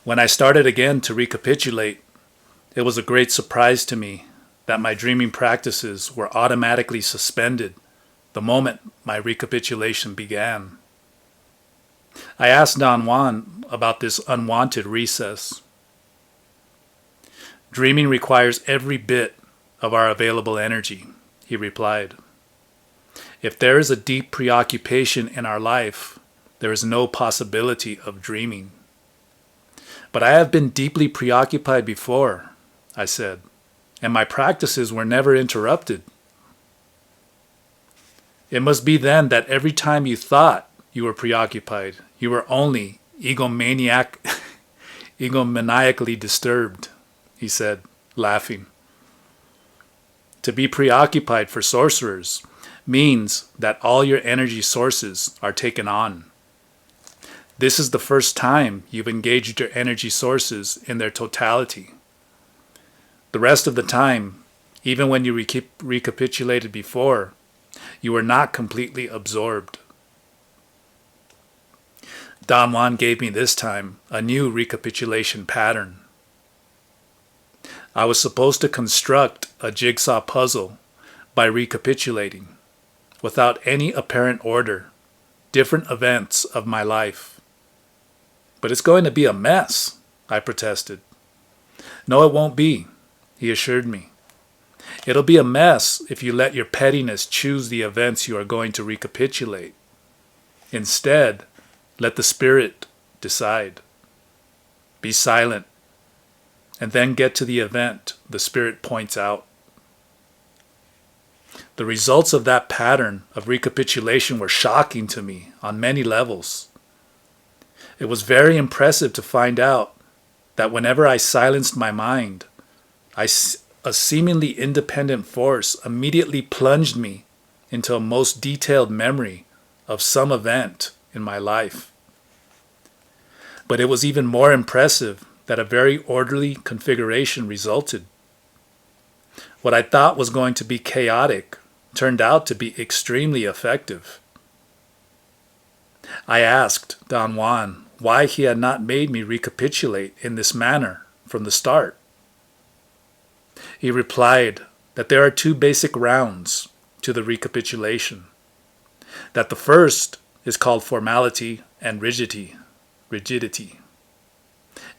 When I started again to recapitulate, it was a great surprise to me that my dreaming practices were automatically suspended the moment my recapitulation began. I asked Don Juan about this unwanted recess. Dreaming requires every bit of our available energy, he replied. If there is a deep preoccupation in our life, there is no possibility of dreaming. But I have been deeply preoccupied before, I said, and my practices were never interrupted. It must be then that every time you thought you were preoccupied, you were only egomaniacally disturbed, he said, laughing. To be preoccupied for sorcerers means that all your energy sources are taken on. This is the first time you've engaged your energy sources in their totality. The rest of the time, even when you recapitulated before, you were not completely absorbed. Don Juan gave me this time a new recapitulation pattern. I was supposed to construct a jigsaw puzzle by recapitulating, without any apparent order, different events of my life. But it's going to be a mess, I protested. No, it won't be, he assured me. It'll be a mess if you let your pettiness choose the events you are going to recapitulate. Instead, let the spirit decide. Be silent, and then get to the event the spirit points out. The results of that pattern of recapitulation were shocking to me on many levels. It was very impressive to find out that whenever I silenced my mind, a seemingly independent force immediately plunged me into a most detailed memory of some event in my life. But it was even more impressive that a very orderly configuration resulted. What I thought was going to be chaotic turned out to be extremely effective. I asked Don Juan why he had not made me recapitulate in this manner from the start. He replied that there are two basic rounds to the recapitulation, that the first is called formality and rigidity,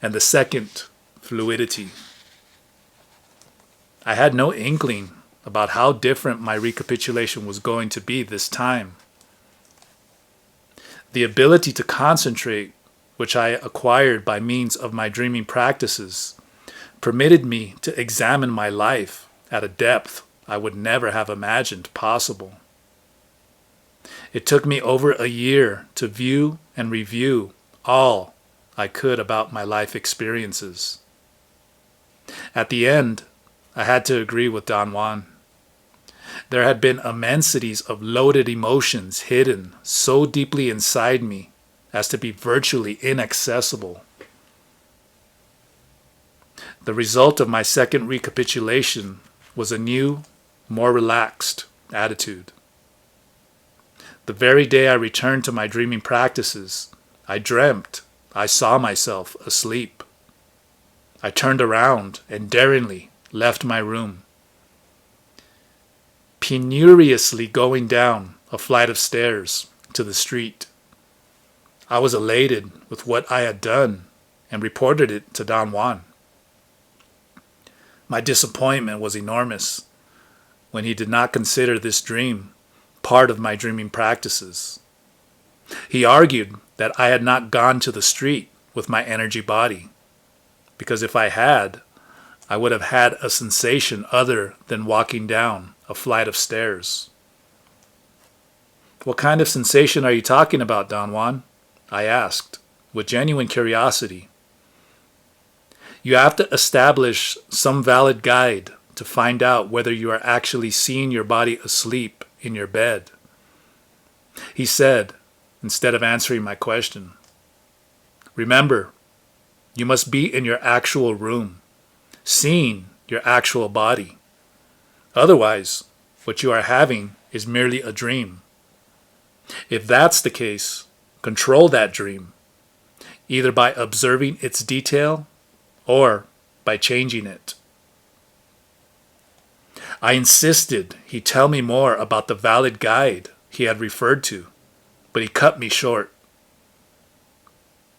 and the second, fluidity. I had no inkling about how different my recapitulation was going to be this time. The ability to concentrate, which I acquired by means of my dreaming practices, permitted me to examine my life at a depth I would never have imagined possible. It took me over a year to view and review all I could about my life experiences. At the end, I had to agree with Don Juan. There had been immensities of loaded emotions hidden so deeply inside me as to be virtually inaccessible. The result of my second recapitulation was a new, more relaxed attitude. The very day I returned to my dreaming practices, I dreamt I saw myself asleep. I turned around and daringly left my room, penuriously going down a flight of stairs to the street. I was elated with what I had done and reported it to Don Juan. My disappointment was enormous when he did not consider this dream part of my dreaming practices. He argued that I had not gone to the street with my energy body, because if I had, I would have had a sensation other than walking down a flight of stairs. What kind of sensation are you talking about, Don Juan? I asked, with genuine curiosity. You have to establish some valid guide to find out whether you are actually seeing your body asleep in your bed, he said, instead of answering my question. Remember, you must be in your actual room, seeing your actual body. Otherwise, what you are having is merely a dream. If that's the case, control that dream. either by observing its detail or by changing it. I insisted he tell me more about the valid guide he had referred to, but he cut me short.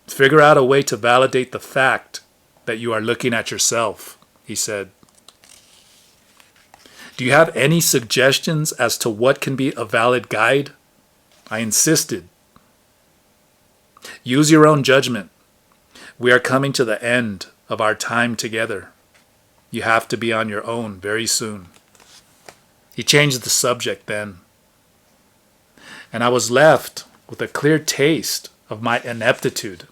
Figure out a way to validate the fact that you are looking at yourself, he said. Do you have any suggestions as to what can be a valid guide? I insisted. Use your own judgment. We are coming to the end of our time together. You have to be on your own very soon. He changed the subject then, and I was left with a clear taste of my ineptitude.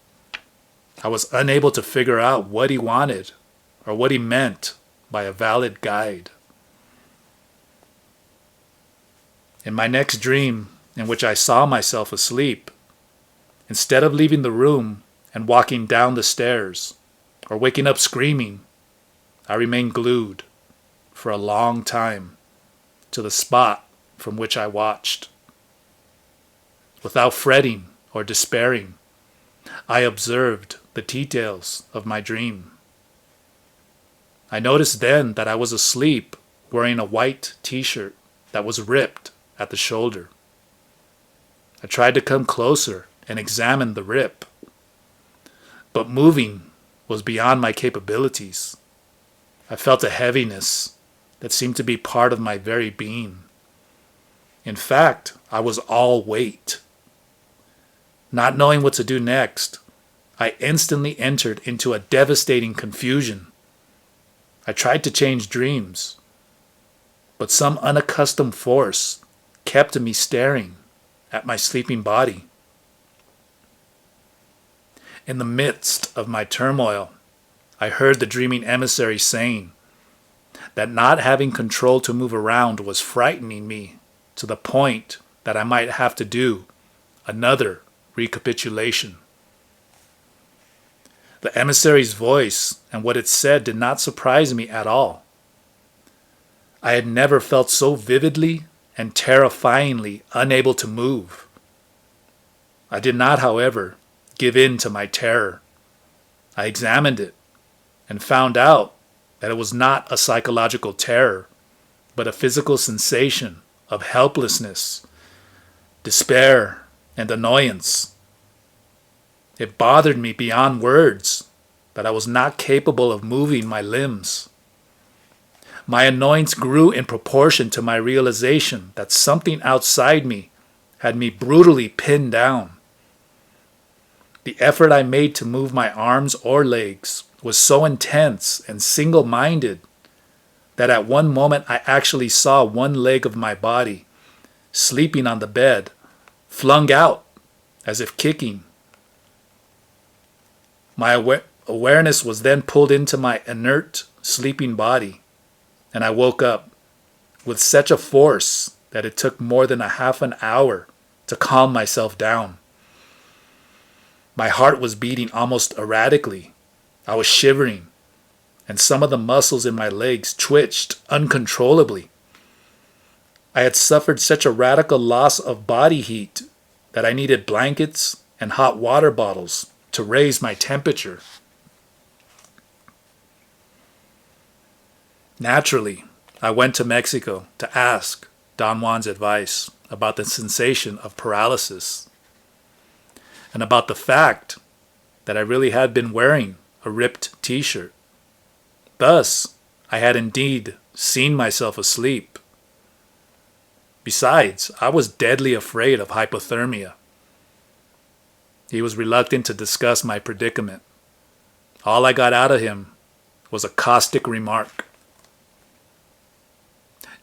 I was unable to figure out what he wanted or what he meant by a valid guide. In my next dream, in which I saw myself asleep, instead of leaving the room and walking down the stairs or waking up screaming, I remained glued for a long time to the spot from which I watched. Without fretting or despairing, I observed the details of my dream. I noticed then that I was asleep wearing a white t-shirt that was ripped at the shoulder. I tried to come closer and examine the rip, but moving was beyond my capabilities. I felt a heaviness that seemed to be part of my very being. In fact, I was all weight. Not knowing what to do next, I instantly entered into a devastating confusion. I tried to change dreams, but some unaccustomed force kept me staring at my sleeping body. In the midst of my turmoil, I heard the dreaming emissary saying that not having control to move around was frightening me to the point that I might have to do another recapitulation. The emissary's voice and what it said did not surprise me at all. I had never felt so vividly and terrifyingly unable to move. I did not, however, give in to my terror. I examined it and found out that it was not a psychological terror, but a physical sensation of helplessness, despair, and annoyance. It bothered me beyond words that I was not capable of moving my limbs. My annoyance grew in proportion to my realization that something outside me had me brutally pinned down. The effort I made to move my arms or legs was so intense and single-minded that at one moment I actually saw one leg of my body, sleeping on the bed, flung out as if kicking. My awareness was then pulled into my inert, sleeping body, and I woke up with such a force that it took more than a half an hour to calm myself down. My heart was beating almost erratically. I was shivering, and some of the muscles in my legs twitched uncontrollably. I had suffered such a radical loss of body heat that I needed blankets and hot water bottles to raise my temperature. Naturally, I went to Mexico to ask Don Juan's advice about the sensation of paralysis and about the fact that I really had been wearing a ripped t-shirt. Thus, I had indeed seen myself asleep. Besides, I was deadly afraid of hypothermia. He was reluctant to discuss my predicament. All I got out of him was a caustic remark.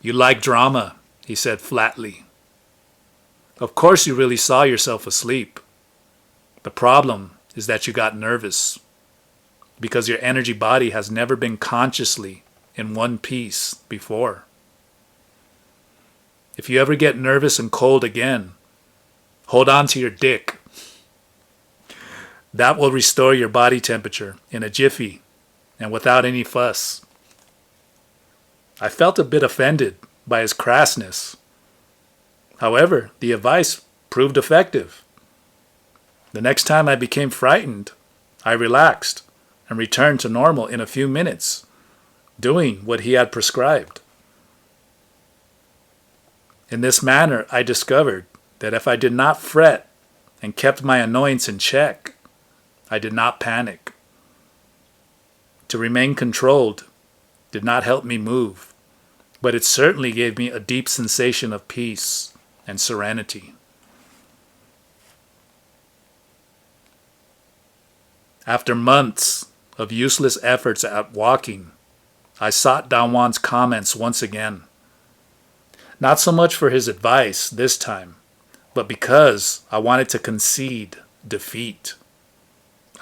"You like drama," he said flatly. "Of course you really saw yourself asleep. The problem is that you got nervous, because your energy body has never been consciously in one piece before. If you ever get nervous and cold again, hold on to your dick. That will restore your body temperature in a jiffy and without any fuss." I felt a bit offended by his crassness. However, the advice proved effective. The next time I became frightened, I relaxed and returned to normal in a few minutes, doing what he had prescribed. In this manner, I discovered that if I did not fret and kept my annoyance in check, I did not panic. To remain controlled did not help me move, but it certainly gave me a deep sensation of peace and serenity. After months of useless efforts at walking, I sought Don Juan's comments once again. Not so much for his advice this time, but because I wanted to concede defeat.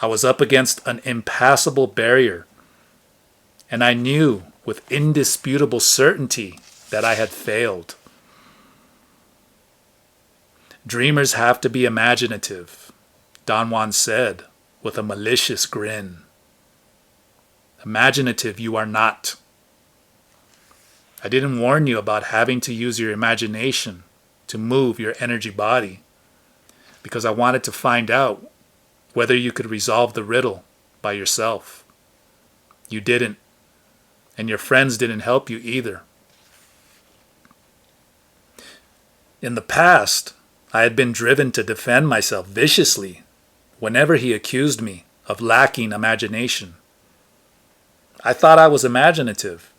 I was up against an impassable barrier, and I knew with indisputable certainty that I had failed. Dreamers have to be imaginative, Don Juan said with a malicious grin. Imaginative you are not. I didn't warn you about having to use your imagination to move your energy body, because I wanted to find out whether you could resolve the riddle by yourself. You didn't, and your friends didn't help you either. In the past, I had been driven to defend myself viciously whenever he accused me of lacking imagination. I thought I was imaginative,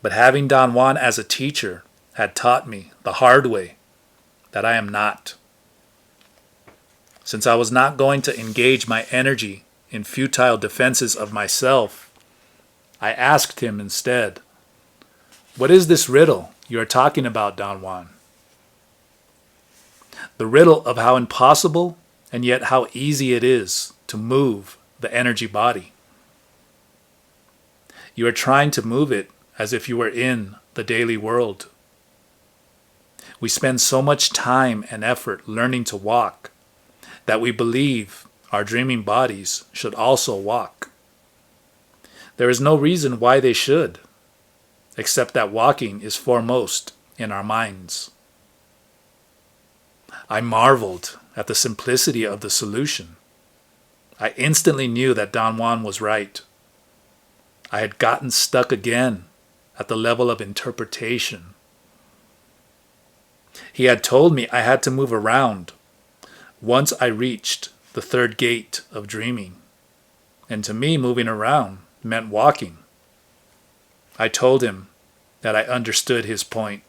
but having Don Juan as a teacher had taught me the hard way that I am not. Since I was not going to engage my energy in futile defenses of myself, I asked him instead, "What is this riddle you are talking about, Don Juan?" The riddle of how impossible and yet how easy it is to move the energy body. You are trying to move it as if you were in the daily world. We spend so much time and effort learning to walk that we believe our dreaming bodies should also walk. There is no reason why they should, except that walking is foremost in our minds. I marveled at the simplicity of the solution. I instantly knew that Don Juan was right. I had gotten stuck again at the level of interpretation. He had told me I had to move around once I reached the third gate of dreaming, and to me moving around meant walking. I told him that I understood his point.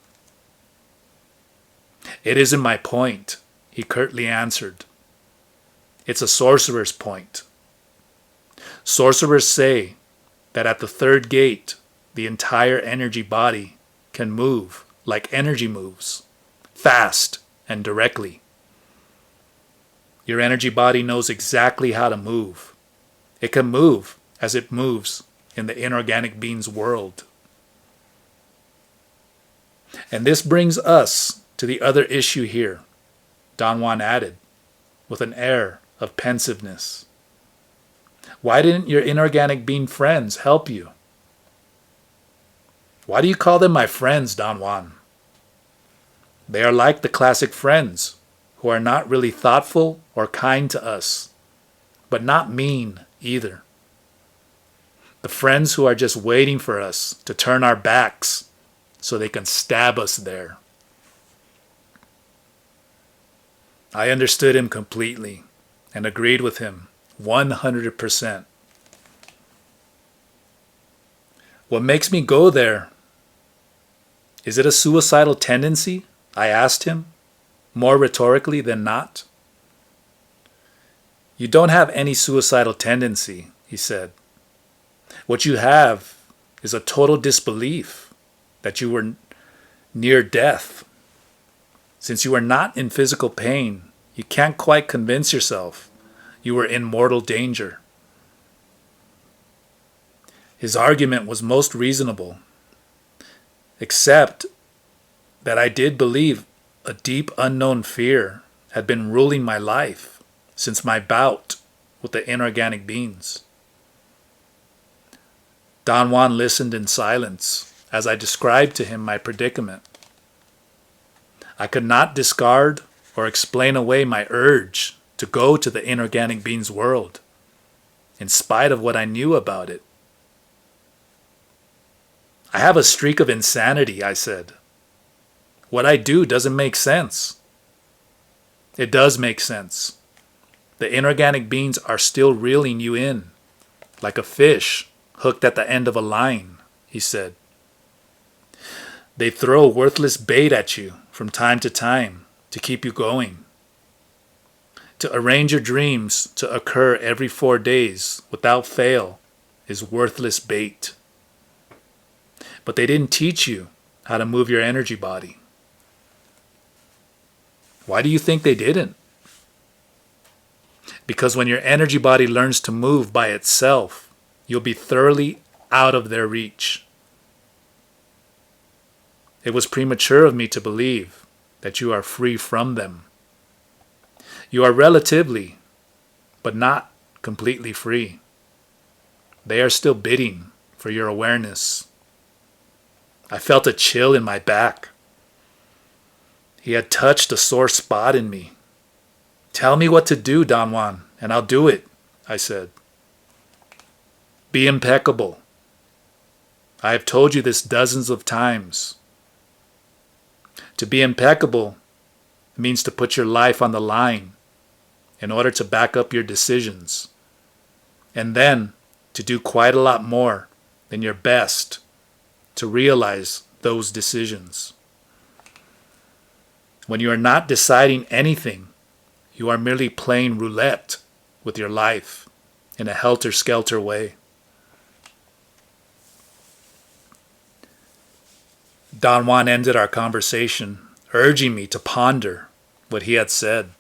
"It isn't my point," he curtly answered. "It's a sorcerer's point. Sorcerers say that at the third gate, the entire energy body can move like energy moves, fast and directly. Your energy body knows exactly how to move. It can move as it moves in the Inorganic Beings world." And this brings us to the other issue here, Don Juan added, with an air of pensiveness. "Why didn't your inorganic being friends help you?" "Why do you call them my friends, Don Juan?" "They are like the classic friends, who are not really thoughtful or kind to us, but not mean either. The friends who are just waiting for us to turn our backs so they can stab us there." I understood him completely and agreed with him 100%. "What makes me go there? Is it a suicidal tendency?" I asked him, more rhetorically than not. "You don't have any suicidal tendency," he said. "What you have is a total disbelief that you were near death. Since you are not in physical pain, you can't quite convince yourself you were in mortal danger." His argument was most reasonable, except that I did believe a deep unknown fear had been ruling my life since my bout with the inorganic beings. Don Juan listened in silence as I described to him my predicament. I could not discard or explain away my urge to go to the inorganic beings world. in spite of what I knew about it. I have a streak of insanity, I said. What I do doesn't make sense. It does make sense. The inorganic beings are still reeling you in, like a fish hooked at the end of a line, he said. They throw worthless bait at you from time to time to keep you going. To arrange your dreams to occur every 4 days without fail is worthless bait. But they didn't teach you how to move your energy body. Why do you think they didn't? Because when your energy body learns to move by itself, you'll be thoroughly out of their reach. It was premature of me to believe that you are free from them. You are relatively, but not completely free. They are still bidding for your awareness. I felt a chill in my back. He had touched a sore spot in me. Tell me what to do, Don Juan, and I'll do it, I said. Be impeccable. I have told you this dozens of times. To be impeccable means to put your life on the line in order to back up your decisions, and then to do quite a lot more than your best to realize those decisions. When you are not deciding anything, you are merely playing roulette with your life in a helter-skelter way. Don Juan ended our conversation, urging me to ponder what he had said.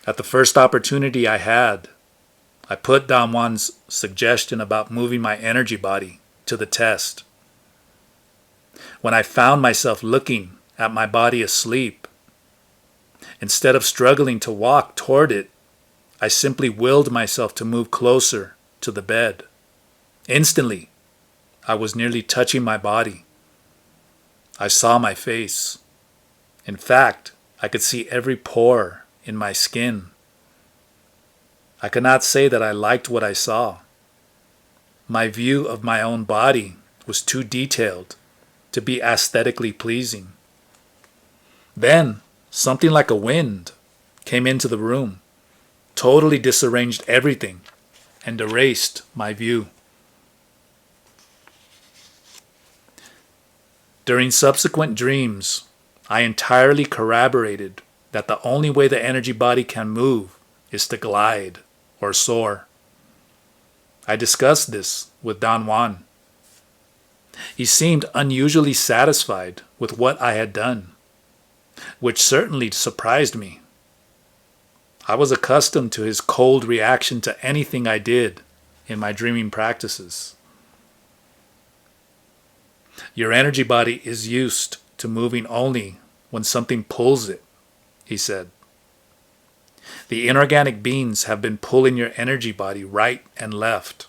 At the first opportunity I had, I put Don Juan's suggestion about moving my energy body to the test. When I found myself looking at my body asleep, instead of struggling to walk toward it, I simply willed myself to move closer to the bed. Instantly, I was nearly touching my body. I saw my face. In fact, I could see every pore in my skin. I could not say that I liked what I saw. My view of my own body was too detailed to be aesthetically pleasing. Then, something like a wind came into the room, totally disarranged everything, and erased my view. During subsequent dreams, I entirely corroborated that the only way the energy body can move is to glide or soar. I discussed this with Don Juan. He seemed unusually satisfied with what I had done, which certainly surprised me. I was accustomed to his cold reaction to anything I did in my dreaming practices. Your energy body is used to moving only when something pulls it, he said. The inorganic beings have been pulling your energy body right and left.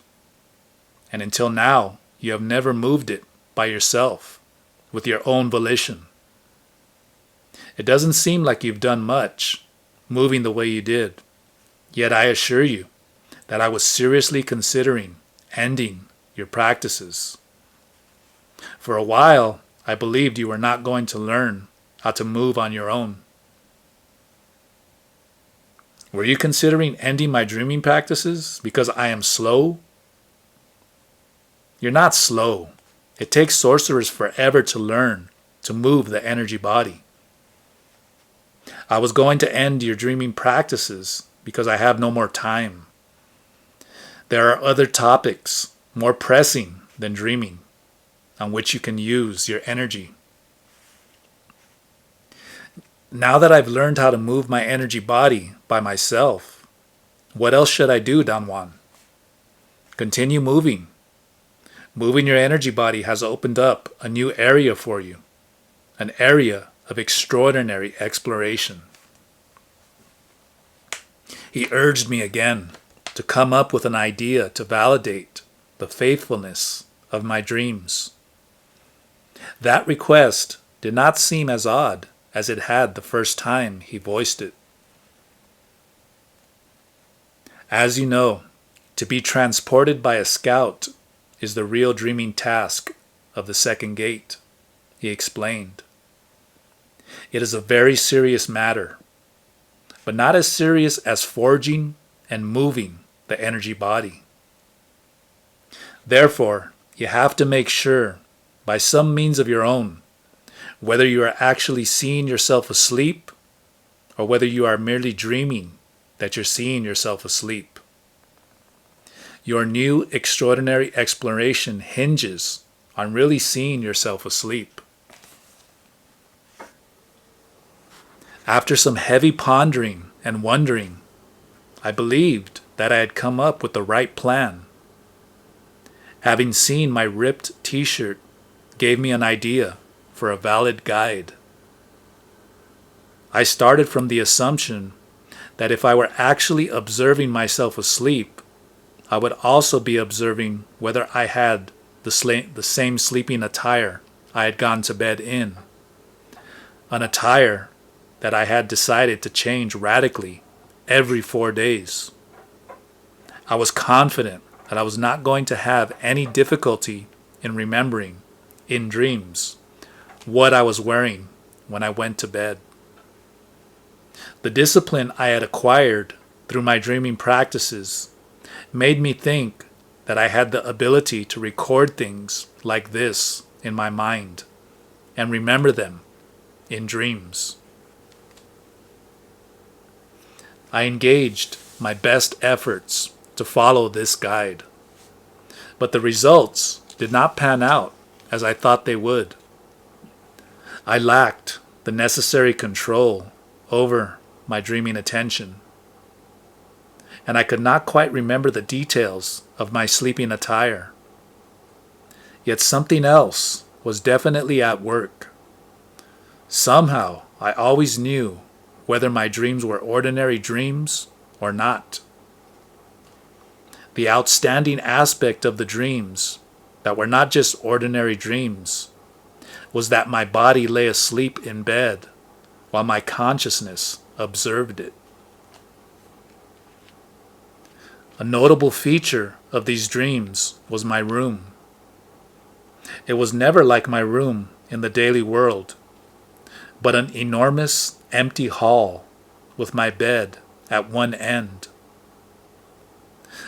And until now, you have never moved it by yourself, with your own volition. It doesn't seem like you've done much, moving the way you did. Yet I assure you that I was seriously considering ending your practices. For a while, I believed you were not going to learn how to move on your own. Were you considering ending my dreaming practices because I am slow? You're not slow. It takes sorcerers forever to learn to move the energy body. I was going to end your dreaming practices because I have no more time. There are other topics more pressing than dreaming on which you can use your energy. Now that I've learned how to move my energy body by myself, what else should I do, Don Juan? Continue moving. Moving your energy body has opened up a new area for you, an area of extraordinary exploration. He urged me again to come up with an idea to validate the faithfulness of my dreams. That request did not seem as odd as it had the first time he voiced it. As you know, to be transported by a scout is the real dreaming task of the second gate, he explained. It is a very serious matter, but not as serious as forging and moving the energy body. Therefore, you have to make sure, by some means of your own, whether you are actually seeing yourself asleep or whether you are merely dreaming that you're seeing yourself asleep. Your new extraordinary exploration hinges on really seeing yourself asleep. After some heavy pondering and wondering, I believed that I had come up with the right plan. Having seen my ripped t-shirt gave me an idea for a valid guide. I started from the assumption that if I were actually observing myself asleep, I would also be observing whether I had the same sleeping attire I had gone to bed in. An attire that I had decided to change radically every 4 days. I was confident that I was not going to have any difficulty in remembering, in dreams, what I was wearing when I went to bed. The discipline I had acquired through my dreaming practices made me think that I had the ability to record things like this in my mind and remember them in dreams. I engaged my best efforts to follow this guide, but the results did not pan out as I thought they would. I lacked the necessary control over my dreaming attention, and I could not quite remember the details of my sleeping attire. Yet something else was definitely at work. Somehow I always knew whether my dreams were ordinary dreams or not. The outstanding aspect of the dreams that were not just ordinary dreams was that my body lay asleep in bed while my consciousness observed it. A notable feature of these dreams was my room. It was never like my room in the daily world, but an enormous empty hall with my bed at one end.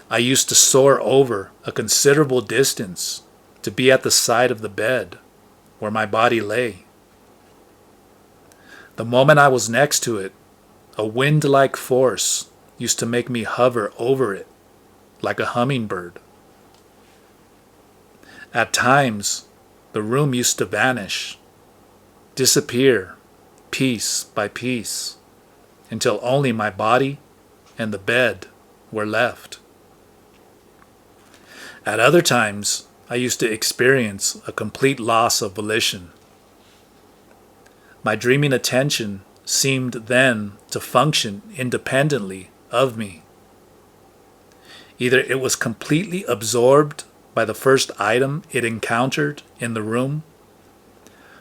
I used to soar over a considerable distance to be at the side of the bed where my body lay. The moment I was next to it, a wind-like force used to make me hover over it like a hummingbird. At times, the room used to vanish, disappear piece by piece, until only my body and the bed were left. At other times, I used to experience a complete loss of volition. My dreaming attention seemed then to function independently of me. Either it was completely absorbed by the first item it encountered in the room,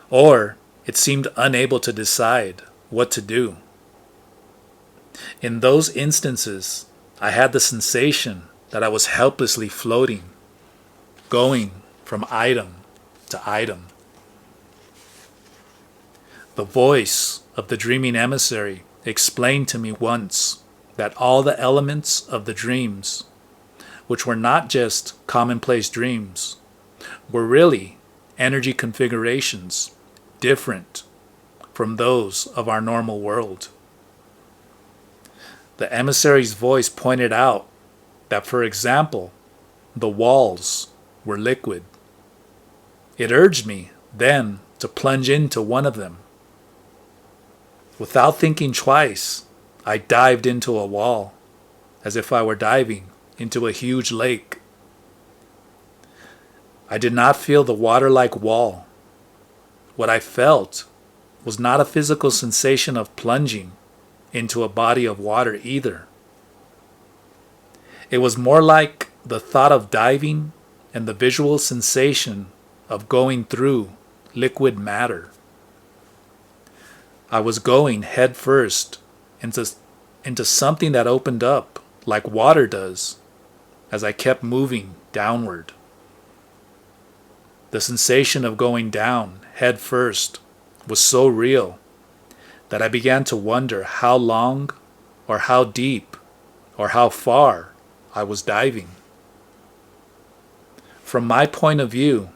or it seemed unable to decide what to do. In those instances, I had the sensation that I was helplessly floating, going from item to item. The voice of the dreaming emissary explained to me once that all the elements of the dreams, which were not just commonplace dreams, were really energy configurations different from those of our normal world. The emissary's voice pointed out that, for example, the walls were liquid. It urged me then to plunge into one of them. Without thinking twice, I dived into a wall, as if I were diving into a huge lake. I did not feel the water-like wall. What I felt was not a physical sensation of plunging into a body of water either. It was more like the thought of diving and the visual sensation of going through liquid matter. I was going head first into something that opened up like water does, as I kept moving downward. The sensation of going down head first was so real that I began to wonder how long or how deep or how far I was diving. From my point of view,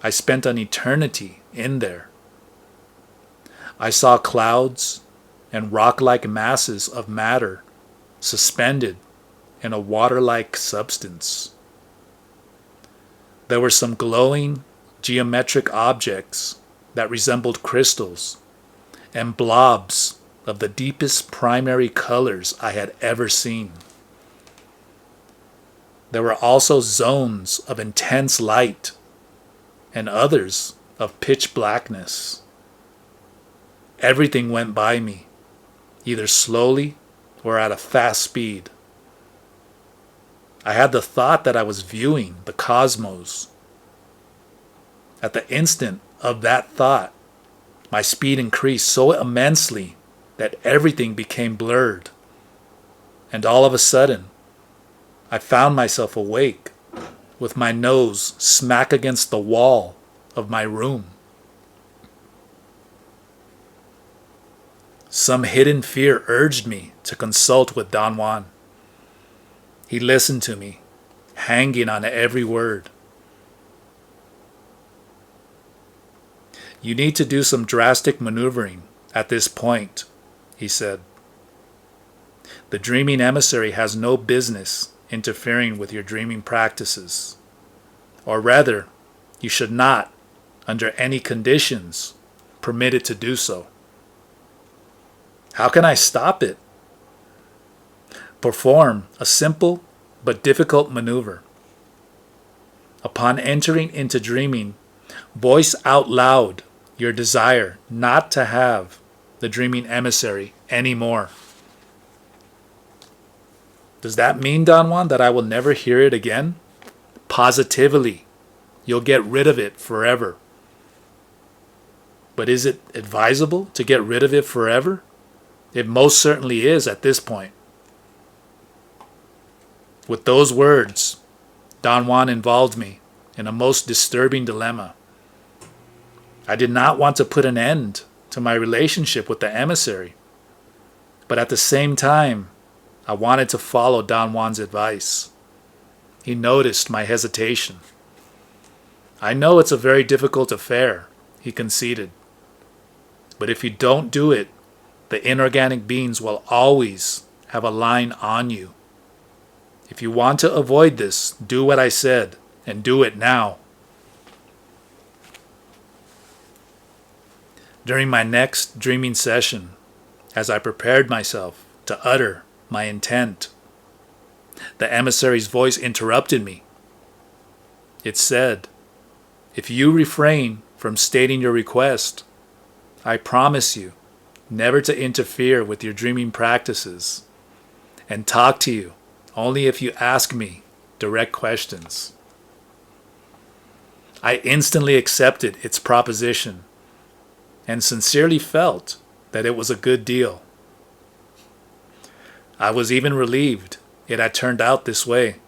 I spent an eternity in there. I saw clouds and rock-like masses of matter suspended in a water-like substance. There were some glowing geometric objects that resembled crystals and blobs of the deepest primary colors I had ever seen. There were also zones of intense light and others of pitch blackness. Everything went by me, either slowly or at a fast speed. I had the thought that I was viewing the cosmos. At the instant of that thought, my speed increased so immensely that everything became blurred. And all of a sudden, I found myself awake with my nose smack against the wall of my room. Some hidden fear urged me to consult with Don Juan. He listened to me, hanging on every word. You need to do some drastic maneuvering at this point, he said. The dreaming emissary has no business interfering with your dreaming practices. Or rather, you should not, under any conditions, permit it to do so. How can I stop it? Perform a simple but difficult maneuver. Upon entering into dreaming, voice out loud your desire not to have the dreaming emissary anymore. Does that mean, Don Juan, that I will never hear it again? Positively, you'll get rid of it forever. But is it advisable to get rid of it forever? It most certainly is at this point. With those words, Don Juan involved me in a most disturbing dilemma. I did not want to put an end to my relationship with the emissary, but at the same time, I wanted to follow Don Juan's advice. He noticed my hesitation. I know it's a very difficult affair, he conceded. But if you don't do it, the inorganic beings will always have a line on you. If you want to avoid this, do what I said, and do it now. During my next dreaming session, as I prepared myself to utter my intent, the emissary's voice interrupted me. It said, "If you refrain from stating your request, I promise you never to interfere with your dreaming practices and talk to you only if you ask me direct questions." I instantly accepted its proposition and sincerely felt that it was a good deal. I was even relieved it had turned out this way.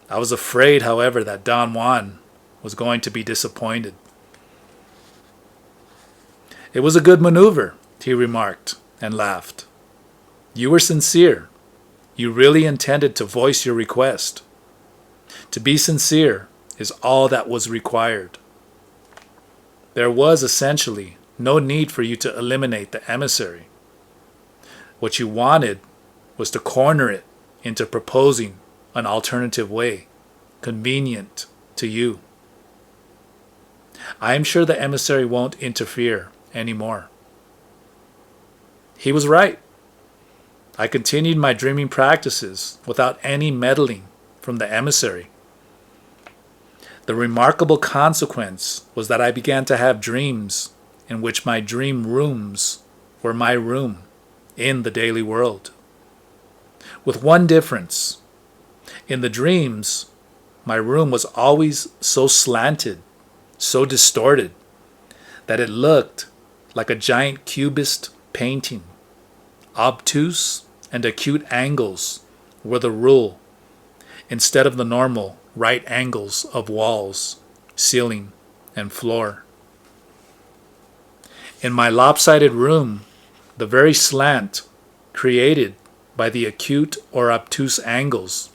I was afraid, however, that Don Juan was going to be disappointed. "It was a good maneuver," he remarked and laughed. "You were sincere. You really intended to voice your request. To be sincere is all that was required. There was essentially no need for you to eliminate the emissary. What you wanted was to corner it into proposing an alternative way, convenient to you. I am sure the emissary won't interfere anymore." He was right. I continued my dreaming practices without any meddling from the emissary. The remarkable consequence was that I began to have dreams in which my dream rooms were my room in the daily world. With one difference. In the dreams, my room was always so slanted, so distorted, that it looked like a giant cubist painting, obtuse and acute angles were the rule instead of the normal right angles of walls, ceiling, and floor. In my lopsided room, the very slant created by the acute or obtuse angles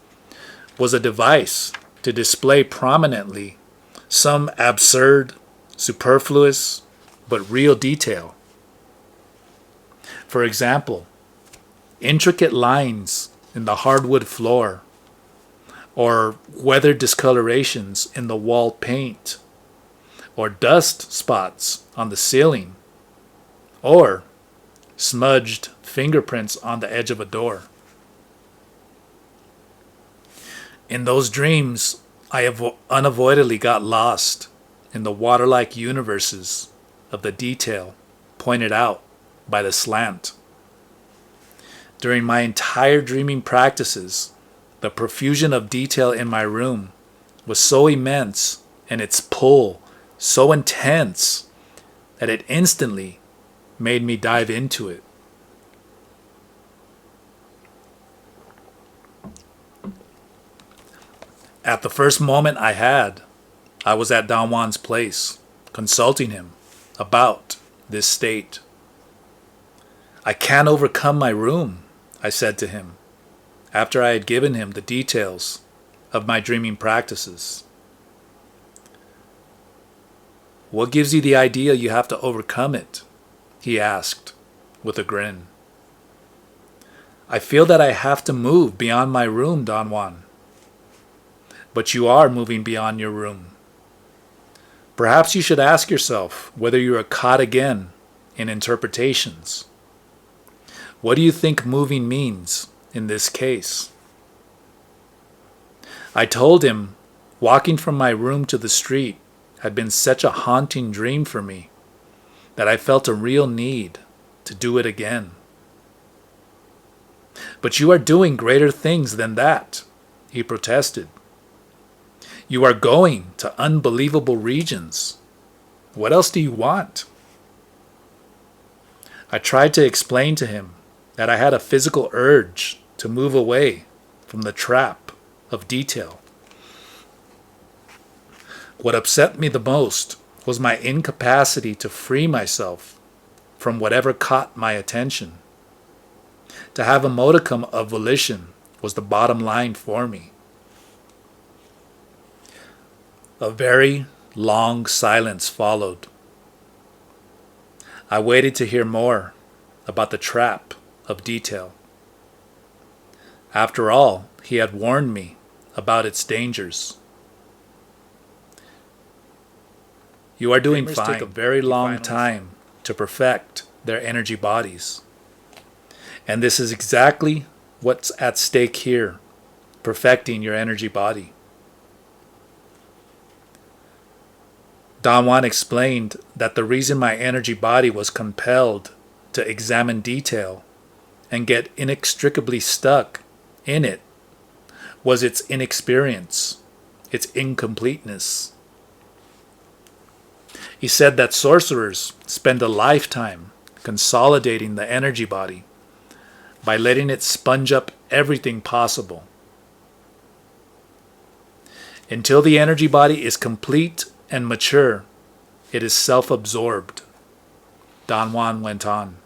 was a device to display prominently some absurd, superfluous, but real detail. For example, intricate lines in the hardwood floor, or weathered discolorations in the wall paint, or dust spots on the ceiling, or smudged fingerprints on the edge of a door. In those dreams, I unavoidably got lost in the water-like universes of the detail pointed out by the slant. During my entire dreaming practices, the profusion of detail in my room was so immense and its pull so intense that it instantly made me dive into it. At the first moment I was at Don Juan's place, consulting him about this state. "I can't overcome my room," I said to him, after I had given him the details of my dreaming practices. "What gives you the idea you have to overcome it?" he asked with a grin. "I feel that I have to move beyond my room, Don Juan." "But you are moving beyond your room. Perhaps you should ask yourself whether you are caught again in interpretations. What do you think moving means in this case?" I told him walking from my room to the street had been such a haunting dream for me that I felt a real need to do it again. "But you are doing greater things than that," he protested. "You are going to unbelievable regions. What else do you want?" I tried to explain to him that I had a physical urge to move away from the trap of detail. What upset me the most was my incapacity to free myself from whatever caught my attention. To have a modicum of volition was the bottom line for me. A very long silence followed. I waited to hear more about the trap of detail. After all, he had warned me about its dangers. "You are doing fine. Dreamers take a very long time to perfect their energy bodies. And this is exactly what's at stake here, perfecting your energy body." Don Juan explained that the reason my energy body was compelled to examine detail and get inextricably stuck in it was its inexperience, its incompleteness. He said that sorcerers spend a lifetime consolidating the energy body by letting it sponge up everything possible. Until the energy body is complete and mature, it is self-absorbed, Don Juan went on.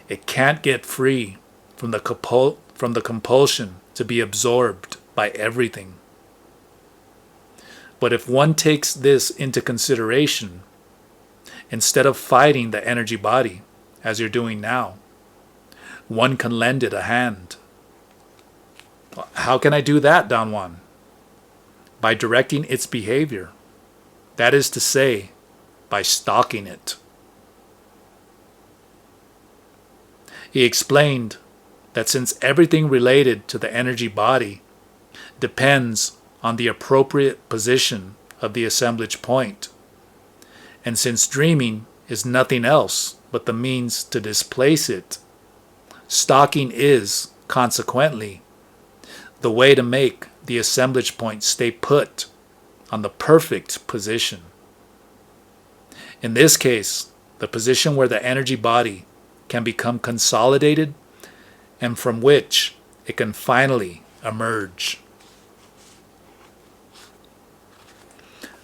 It can't get free from the compulsion to be absorbed by everything. But if one takes this into consideration, instead of fighting the energy body, as you're doing now, one can lend it a hand. "How can I do that, Don Juan?" "By directing its behavior. That is to say, by stalking it." He explained that since everything related to the energy body depends on the appropriate position of the assemblage point, and since dreaming is nothing else but the means to displace it, stalking is, consequently, the way to make the assemblage point stay put on the perfect position. In this case, the position where the energy body can become consolidated and from which it can finally emerge.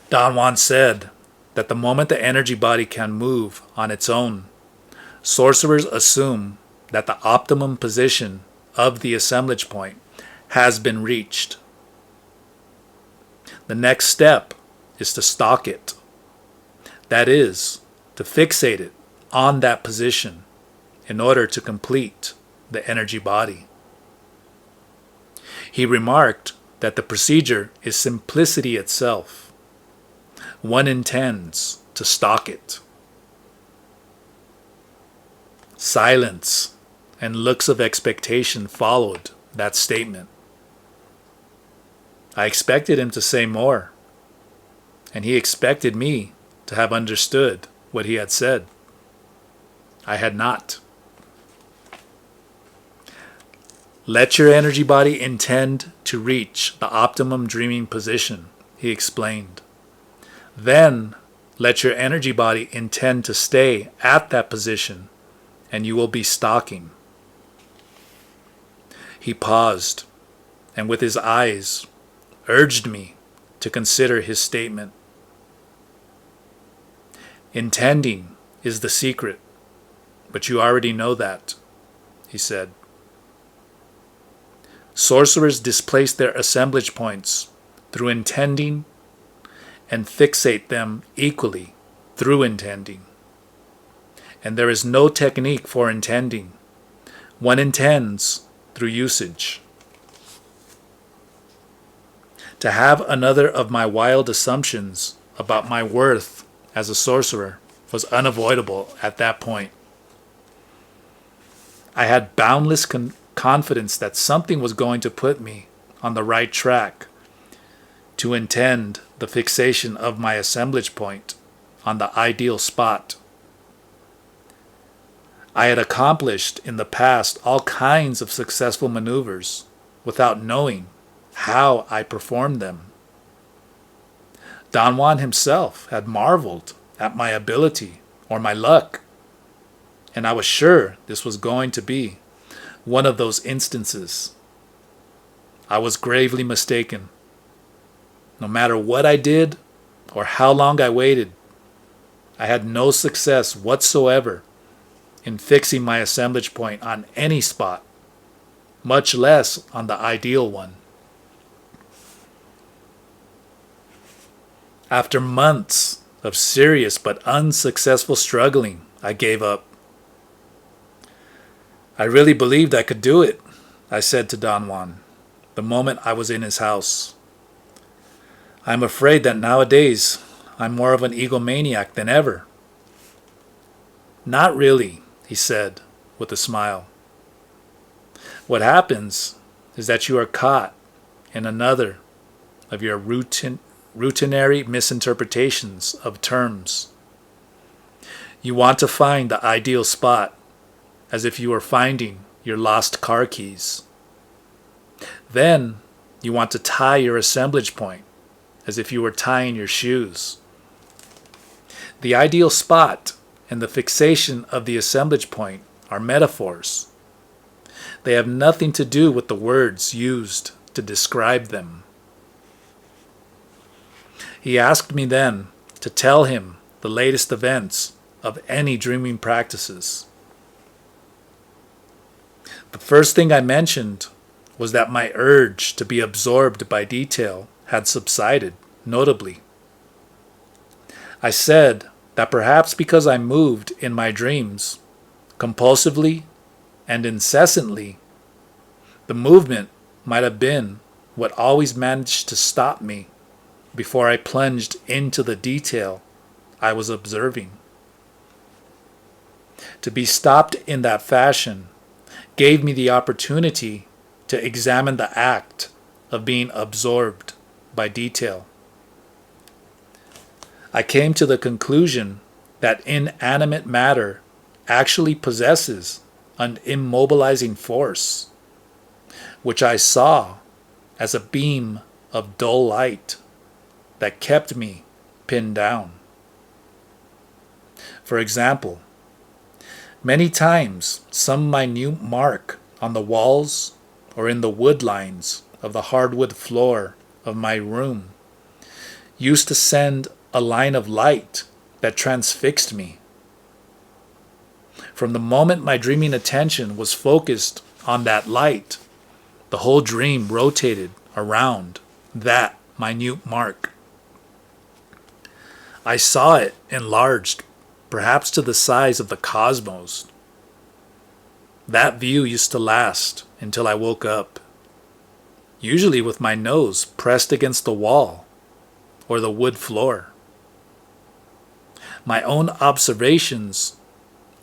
Don Juan said that the moment the energy body can move on its own, sorcerers assume that the optimum position of the assemblage point has been reached. The next step is to stalk it. That is, to fixate it on that position in order to complete the energy body. He remarked that the procedure is simplicity itself. One intends to stalk it. Silence and looks of expectation followed that statement. I expected him to say more, and he expected me to have understood what he had said. I had not. Let your energy body intend to reach the optimum dreaming position, he explained. Then let your energy body intend to stay at that position, and you will be stalking. He paused, and with his eyes urged me to consider his statement. Intending is the secret, but you already know that, he said. Sorcerers displace their assemblage points through intending and fixate them equally through intending. And there is no technique for intending. One intends through usage. To have another of my wild assumptions about my worth as a sorcerer was unavoidable at that point. I had boundless confidence that something was going to put me on the right track to intend the fixation of my assemblage point on the ideal spot. I had accomplished in the past all kinds of successful maneuvers without knowing how I performed them. Don Juan himself had marveled at my ability or my luck, and I was sure this was going to be one of those instances. I was gravely mistaken. No matter what I did or how long I waited, I had no success whatsoever in fixing my assemblage point on any spot, much less on the ideal one. After months of serious but unsuccessful struggling, I gave up. I really believed I could do it, I said to Don Juan the moment I was in his house. I'm afraid that nowadays I'm more of an egomaniac than ever. Not really, he said with a smile. What happens is that you are caught in another of your routinary misinterpretations of terms. You want to find the ideal spot as if you were finding your lost car keys. Then you want to tie your assemblage point as if you were tying your shoes. The ideal spot and the fixation of the assemblage point are metaphors. They have nothing to do with the words used to describe them. He asked me then to tell him the latest events of any dreaming practices. The first thing I mentioned was that my urge to be absorbed by detail had subsided notably. I said that perhaps because I moved in my dreams compulsively and incessantly, the movement might have been what always managed to stop me before I plunged into the detail I was observing. To be stopped in that fashion gave me the opportunity to examine the act of being absorbed by detail. I came to the conclusion that inanimate matter actually possesses an immobilizing force, which I saw as a beam of dull light that kept me pinned down. For example, many times some minute mark on the walls or in the wood lines of the hardwood floor of my room used to send a line of light that transfixed me. From the moment my dreaming attention was focused on that light, the whole dream rotated around that minute mark. I saw it enlarged, perhaps to the size of the cosmos. That view used to last until I woke up, usually with my nose pressed against the wall or the wood floor. My own observations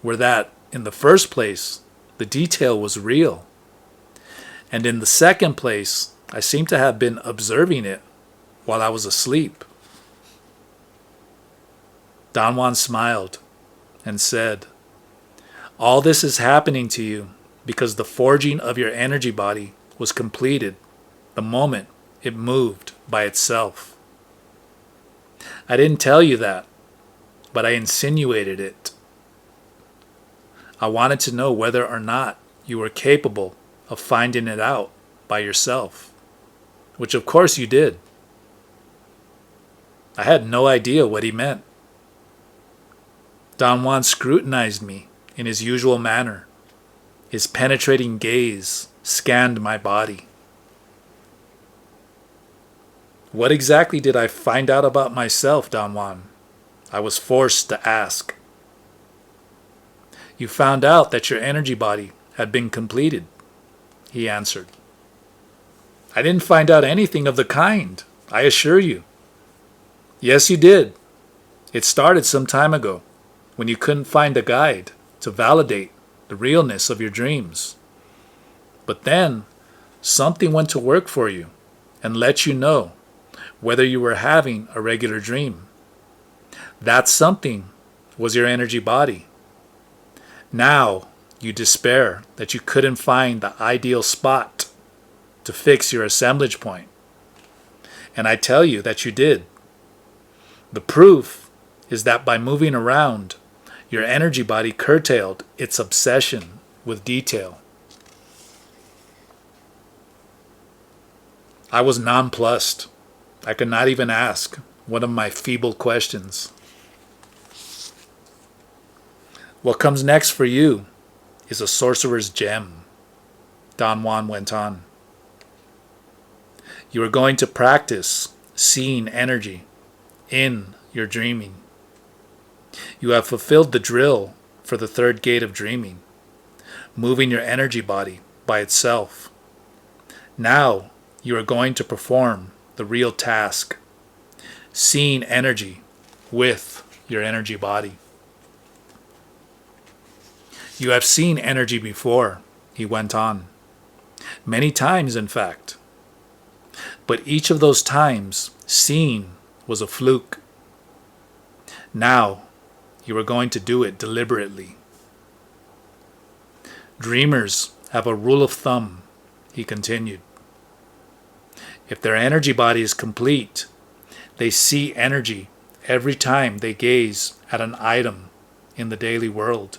were that, in the first place, the detail was real, and in the second place, I seemed to have been observing it while I was asleep. Don Juan smiled and said, "All this is happening to you because the forging of your energy body was completed the moment it moved by itself. I didn't tell you that, but I insinuated it. I wanted to know whether or not you were capable of finding it out by yourself, which of course you did." I had no idea what he meant. Don Juan scrutinized me in his usual manner. His penetrating gaze scanned my body. "What exactly did I find out about myself, Don Juan?" I was forced to ask. "You found out that your energy body had been completed," he answered. "I didn't find out anything of the kind, I assure you." "Yes, you did. It started some time ago, when you couldn't find a guide to validate the realness of your dreams. But then, something went to work for you and let you know whether you were having a regular dream. That something was your energy body. Now you despair that you couldn't find the ideal spot to fix your assemblage point. And I tell you that you did. The proof is that by moving around, your energy body curtailed its obsession with detail." I was nonplussed. I could not even ask one of my feeble questions. "What comes next for you is a sorcerer's gem," Don Juan went on. "You are going to practice seeing energy in your dreaming. You have fulfilled the drill for the third gate of dreaming, moving your energy body by itself. Now you are going to perform the real task, seeing energy with your energy body. You have seen energy before," he went on. "Many times, in fact. But each of those times, seeing was a fluke. Now you are going to do it deliberately. Dreamers have a rule of thumb," he continued. "If their energy body is complete, they see energy every time they gaze at an item in the daily world.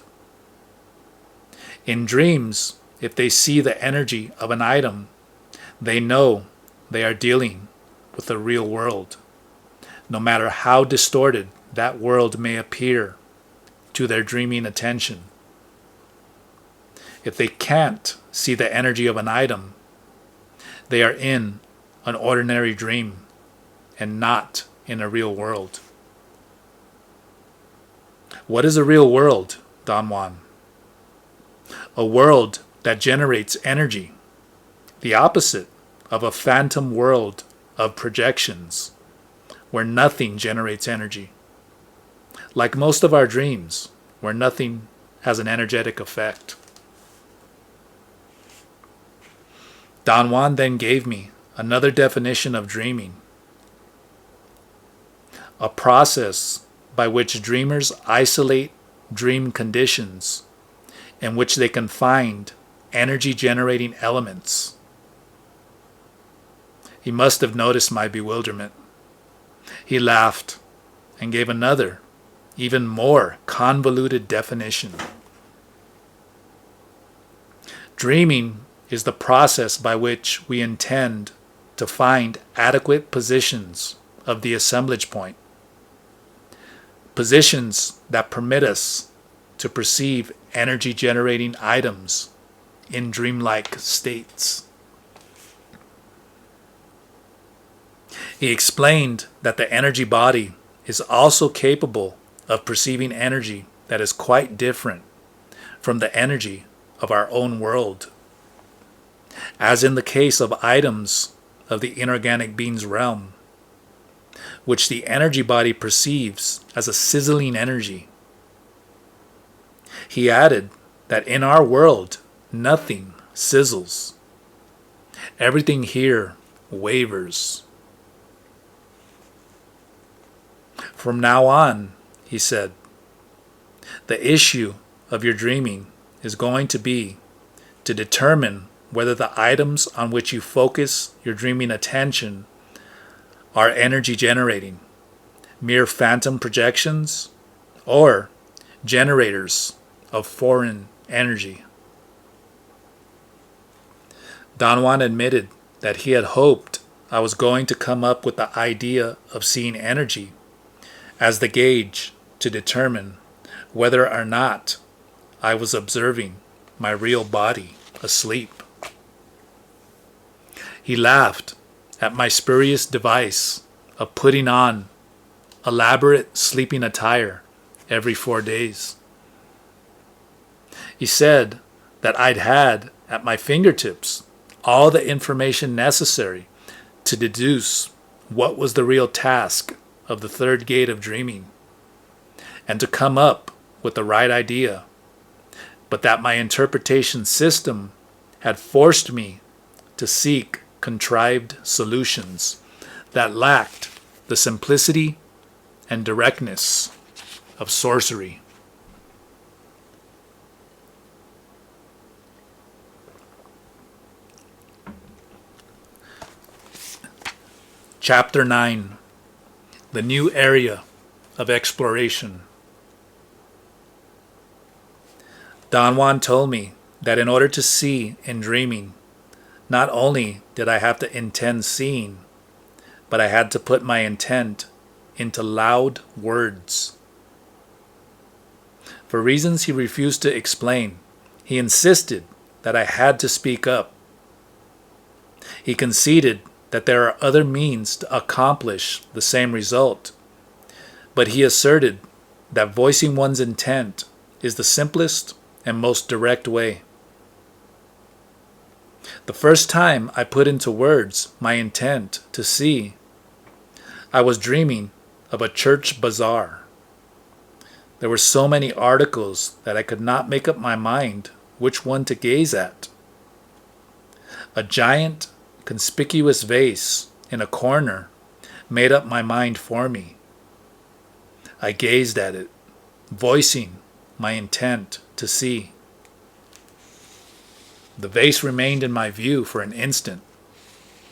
In dreams, if they see the energy of an item, they know they are dealing with the real world, no matter how distorted that world may appear to their dreaming attention. If they can't see the energy of an item, they are in an ordinary dream and not in a real world." "What is a real world, Don Juan?" "A world that generates energy, the opposite of a phantom world of projections, where nothing generates energy. Like most of our dreams, where nothing has an energetic effect." Don Juan then gave me another definition of dreaming: a process by which dreamers isolate dream conditions in which they can find energy-generating elements. He must have noticed my bewilderment. He laughed and gave another, even more convoluted definition. Dreaming is the process by which we intend to find adequate positions of the assemblage point. Positions that permit us to perceive energy-generating items in dreamlike states. He explained that the energy body is also capable of perceiving energy that is quite different from the energy of our own world. As in the case of items of the inorganic beings realm, which the energy body perceives as a sizzling energy. He added that in our world, nothing sizzles. Everything here wavers. From now on, he said, the issue of your dreaming is going to be to determine whether the items on which you focus your dreaming attention are energy generating, mere phantom projections, or generators of foreign energy. Don Juan admitted that he had hoped I was going to come up with the idea of seeing energy as the gauge to determine whether or not I was observing my real body asleep. He laughed at my spurious device of putting on elaborate sleeping attire every 4 days. He said that I'd had at my fingertips all the information necessary to deduce what was the real task of the third gate of dreaming, and to come up with the right idea, but that my interpretation system had forced me to seek contrived solutions that lacked the simplicity and directness of sorcery. Chapter 9. The New Area of Exploration. Don Juan told me that in order to see in dreaming, not only did I have to intend seeing, but I had to put my intent into loud words. For reasons he refused to explain, he insisted that I had to speak up. He conceded that there are other means to accomplish the same result, but he asserted that voicing one's intent is the simplest and most direct way. The first time I put into words my intent to see, I was dreaming of a church bazaar. There were so many articles that I could not make up my mind which one to gaze at. A giant, conspicuous vase in a corner made up my mind for me. I gazed at it, voicing my intent to see. The vase remained in my view for an instant.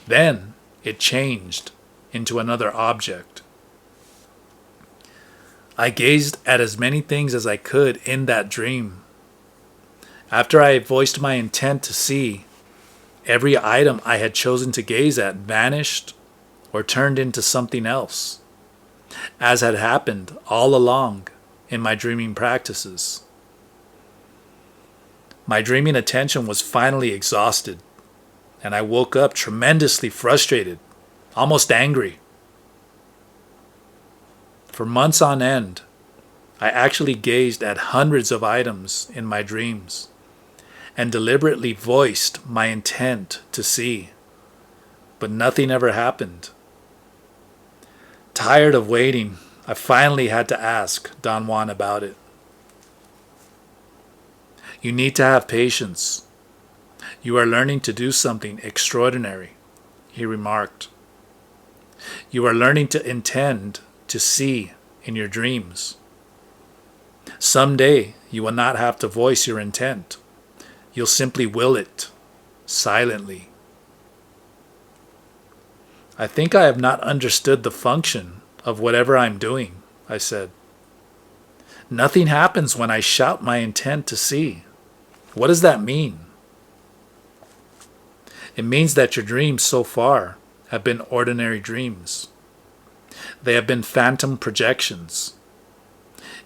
Then it changed into another object. I gazed at as many things as I could in that dream. After I voiced my intent to see, every item I had chosen to gaze at vanished or turned into something else, as had happened all along in my dreaming practices. My dreaming attention was finally exhausted, and I woke up tremendously frustrated, almost angry. For months on end, I actually gazed at hundreds of items in my dreams and deliberately voiced my intent to see, but nothing ever happened. Tired of waiting, I finally had to ask Don Juan about it. You need to have patience. You are learning to do something extraordinary, he remarked. You are learning to intend to see in your dreams. Someday you will not have to voice your intent. You'll simply will it, silently. I think I have not understood the function of whatever I'm doing, I said. Nothing happens when I shout my intent to see. What does that mean? It means that your dreams so far have been ordinary dreams. They have been phantom projections,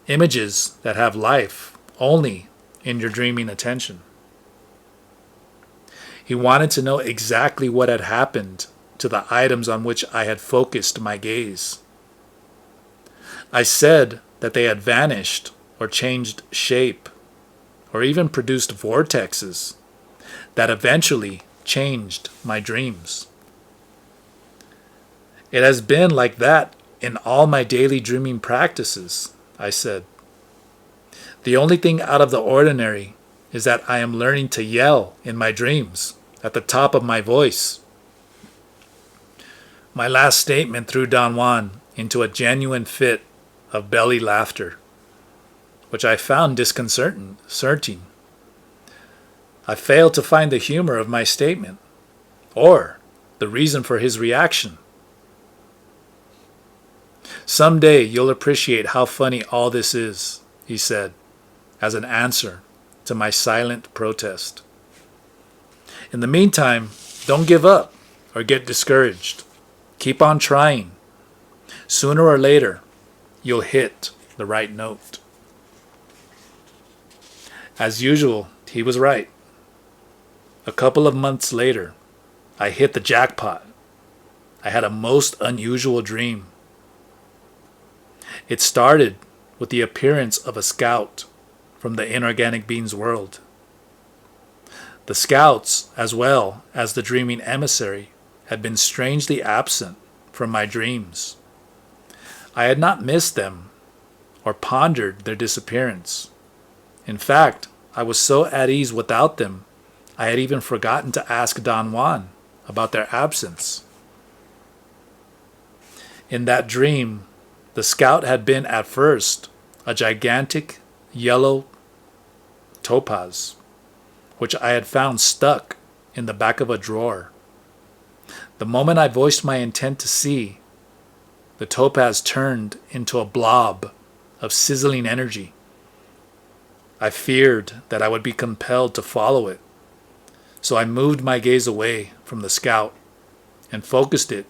images that have life only in your dreaming attention. He wanted to know exactly what had happened to the items on which I had focused my gaze. I said that they had vanished or changed shape or even produced vortexes that eventually changed my dreams. It has been like that in all my daily dreaming practices, I said. The only thing out of the ordinary is that I am learning to yell in my dreams at the top of my voice. My last statement threw Don Juan into a genuine fit of belly laughter, which I found disconcerting. I failed to find the humor of my statement, or the reason for his reaction. Someday you'll appreciate how funny all this is, he said, as an answer to my silent protest. In the meantime, don't give up or get discouraged. Keep on trying. Sooner or later, you'll hit the right note. As usual, he was right. A couple of months later, I hit the jackpot. I had a most unusual dream. It started with the appearance of a scout from the Inorganic Beings world. The scouts, as well as the dreaming emissary, had been strangely absent from my dreams. I had not missed them or pondered their disappearance. In fact, I was so at ease without them, I had even forgotten to ask Don Juan about their absence. In that dream, the scout had been at first a gigantic yellow topaz, which I had found stuck in the back of a drawer. The moment I voiced my intent to see, the topaz turned into a blob of sizzling energy. I feared that I would be compelled to follow it, so I moved my gaze away from the scout and focused it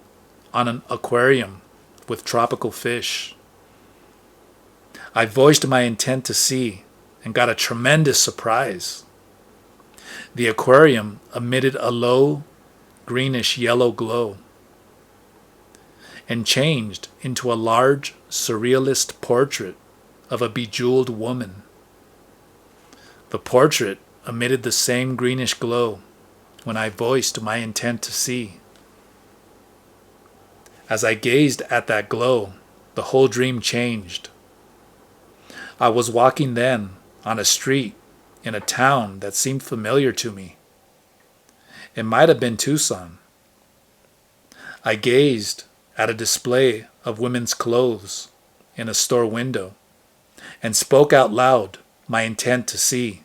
on an aquarium with tropical fish. I voiced my intent to see and got a tremendous surprise. The aquarium emitted a low, greenish yellow glow and changed into a large, surrealist portrait of a bejeweled woman. The portrait emitted the same greenish glow when I voiced my intent to see. As I gazed at that glow, the whole dream changed. I was walking then on a street in a town that seemed familiar to me. It might have been Tucson. I gazed at a display of women's clothes in a store window and spoke out loud my intent to see.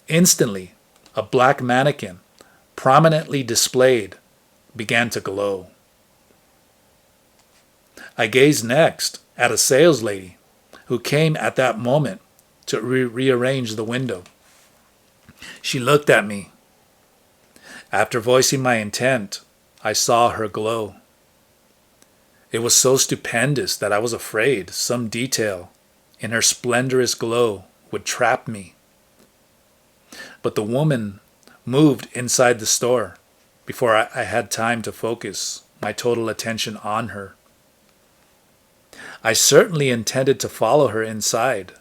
Instantly, a black mannequin, prominently displayed, began to glow. I gazed next at a sales lady who came at that moment to rearrange the window. She looked at me. After voicing my intent, I saw her glow. It was so stupendous that I was afraid some detail in her splendorous glow would trap me. But the woman moved inside the store before I had time to focus my total attention on her. I certainly intended to follow her inside.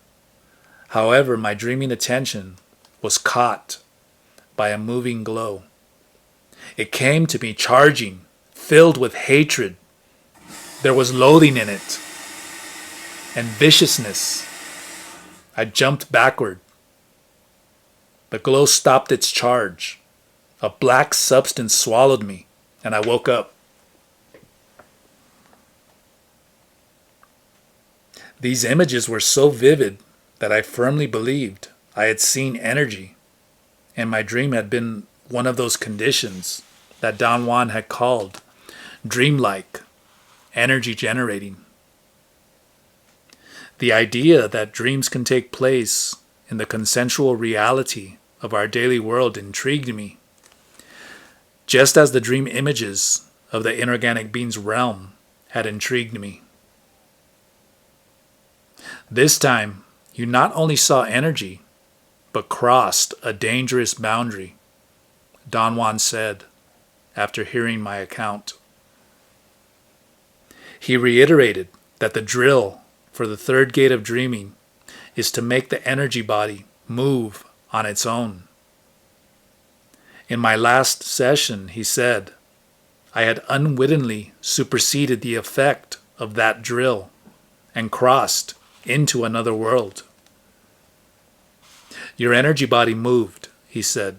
However, my dreaming attention was caught by a moving glow. It came to me charging, filled with hatred. There was loathing in it and viciousness. I jumped backward. The glow stopped its charge. A black substance swallowed me, and I woke up. These images were so vivid that I firmly believed I had seen energy, and my dream had been one of those conditions that Don Juan had called dreamlike, energy generating. The idea that dreams can take place in the consensual reality of our daily world intrigued me. just as the dream images of the inorganic beings realm had intrigued me. This time, you not only saw energy, but crossed a dangerous boundary, Don Juan said after hearing my account. He reiterated that the drill for the third gate of dreaming is to make the energy body move on its own. In my last session, he said, I had unwittingly superseded the effect of that drill and crossed into another world. Your energy body moved, he said.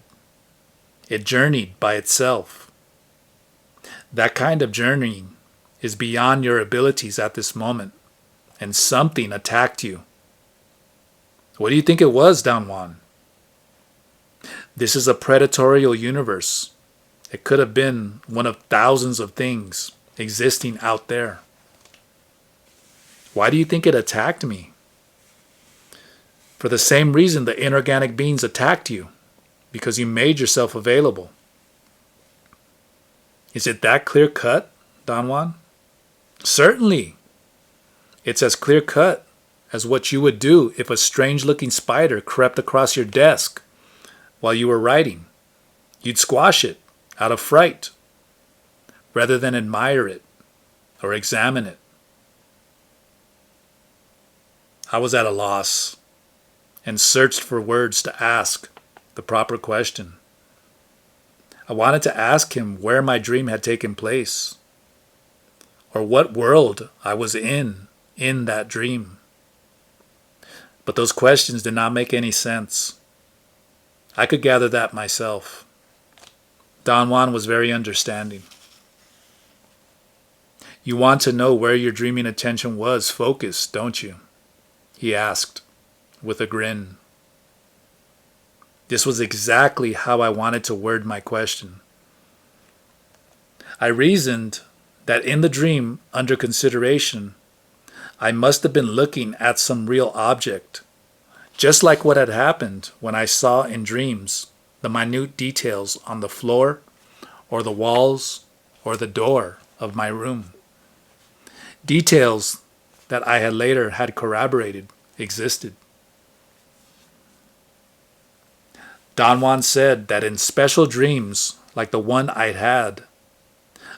It journeyed by itself. That kind of journeying is beyond your abilities at this moment, and something attacked you. What do you think it was, Don Juan? This is a predatorial universe. It could have been one of thousands of things existing out there. Why do you think it attacked me? For the same reason the inorganic beings attacked you, because you made yourself available. Is it that clear cut, Don Juan? Certainly. It's as clear cut as what you would do if a strange-looking spider crept across your desk while you were writing. You'd squash it out of fright, rather than admire it or examine it. I was at a loss and searched for words to ask the proper question. I wanted to ask him where my dream had taken place, or what world I was in that dream. But those questions did not make any sense. I could gather that myself. Don Juan was very understanding. You want to know where your dreaming attention was focused, don't you? He asked, with a grin. This was exactly how I wanted to word my question. I reasoned that in the dream under consideration, I must have been looking at some real object, just like what had happened when I saw in dreams the minute details on the floor or the walls or the door of my room. Details that I had later had corroborated existed. Don Juan said that in special dreams like the one I'd had,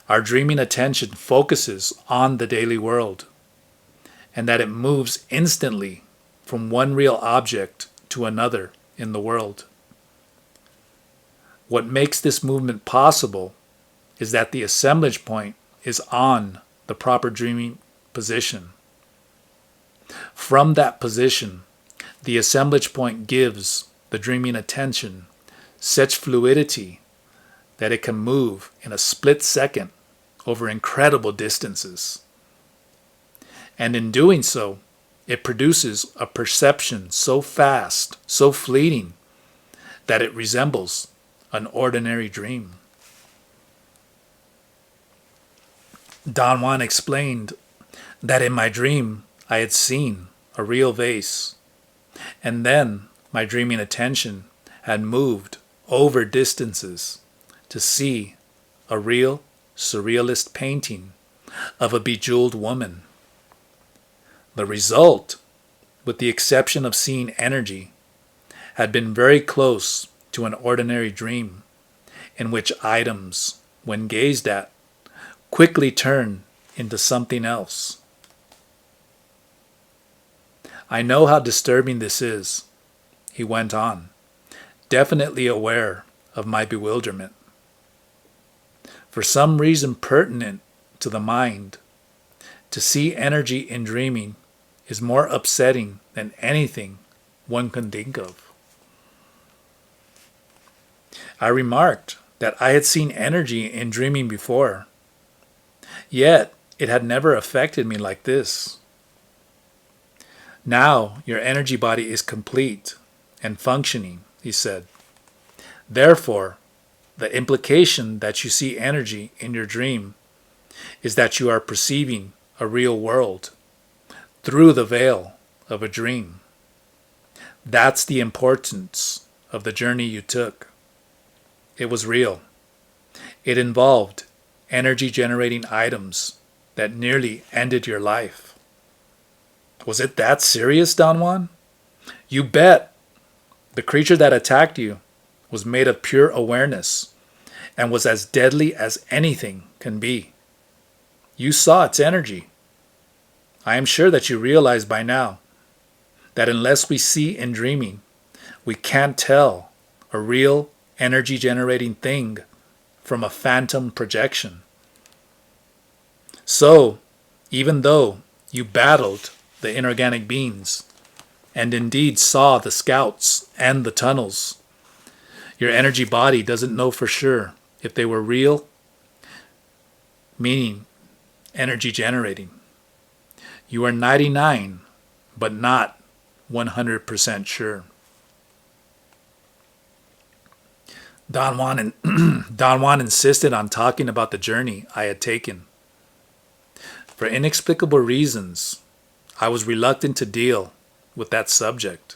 our dreaming attention focuses on the daily world, and that it moves instantly from one real object to another in the world. What makes this movement possible is that the assemblage point is on the proper dreaming position. From that position, the assemblage point gives the dreaming attention such fluidity that it can move in a split second over incredible distances. And in doing so, it produces a perception so fast, so fleeting, that it resembles an ordinary dream. Don Juan explained that in my dream I had seen a real vase, and then my dreaming attention had moved over distances to see a real surrealist painting of a bejeweled woman. The result, with the exception of seeing energy, had been very close to an ordinary dream, in which items, when gazed at, quickly turn into something else. I know how disturbing this is, he went on, definitely aware of my bewilderment. For some reason pertinent to the mind, to see energy in dreaming is more upsetting than anything one can think of. I remarked that I had seen energy in dreaming before, yet it had never affected me like this. Now your energy body is complete and functioning, he said. Therefore, the implication that you see energy in your dream is that you are perceiving a real world through the veil of a dream. That's the importance of the journey you took. It was real. It involved energy-generating items that nearly ended your life. Was it that serious, Don Juan? You bet. The creature that attacked you was made of pure awareness and was as deadly as anything can be. You saw its energy. I am sure that you realize by now that unless we see in dreaming, we can't tell a real energy-generating thing from a phantom projection. So, even though you battled the inorganic beings and indeed saw the scouts and the tunnels, your energy body doesn't know for sure if they were real, meaning energy generating. You are 99, but not 100% sure. Don Juan insisted on talking about the journey I had taken. For inexplicable reasons, I was reluctant to deal with that subject.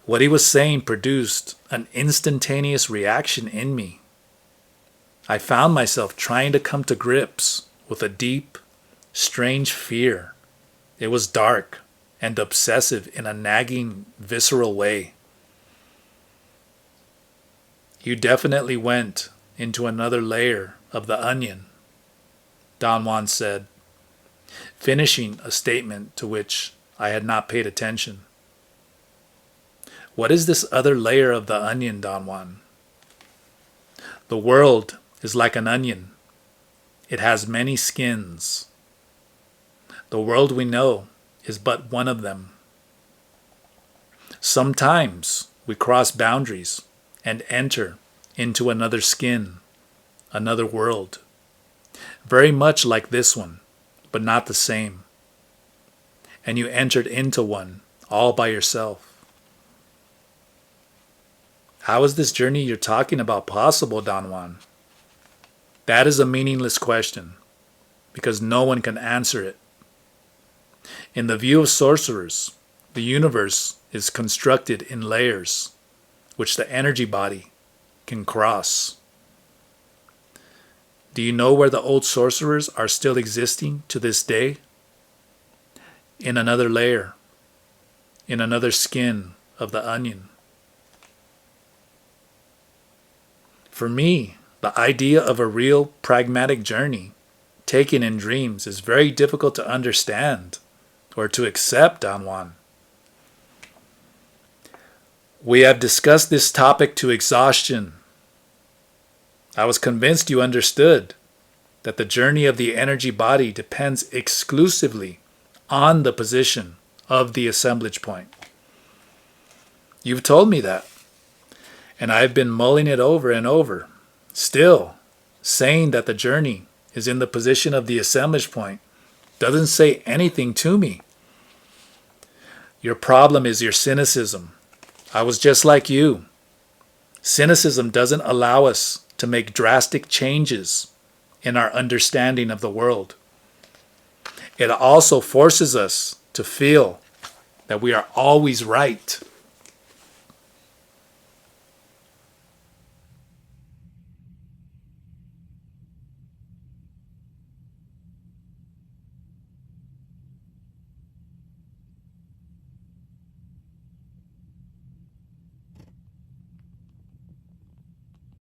What he was saying produced an instantaneous reaction in me. I found myself trying to come to grips with a deep, strange fear. It was dark and obsessive in a nagging, visceral way. You definitely went into another layer of the onion, Don Juan said, finishing a statement to which I had not paid attention. What is this other layer of the onion, Don Juan? The world is like an onion. It has many skins. The world we know is but one of them. Sometimes we cross boundaries and enter into another skin, another world. Very much like this one, but not the same. And you entered into one all by yourself. How is this journey you're talking about possible, Don Juan? That is a meaningless question, because no one can answer it. In the view of sorcerers, the universe is constructed in layers, which the energy body can cross. Do you know where the old sorcerers are still existing to this day? In another layer, in another skin of the onion. For me, the idea of a real pragmatic journey taken in dreams is very difficult to understand or to accept, Don Juan. We have discussed this topic to exhaustion. I was convinced you understood that the journey of the energy body depends exclusively on the position of the assemblage point. You've told me that, and I've been mulling it over and over, still saying that the journey is in the position of the assemblage point doesn't say anything to me. Your problem is your cynicism. I was just like you. Cynicism doesn't allow us to make drastic changes in our understanding of the world. It also forces us to feel that we are always right.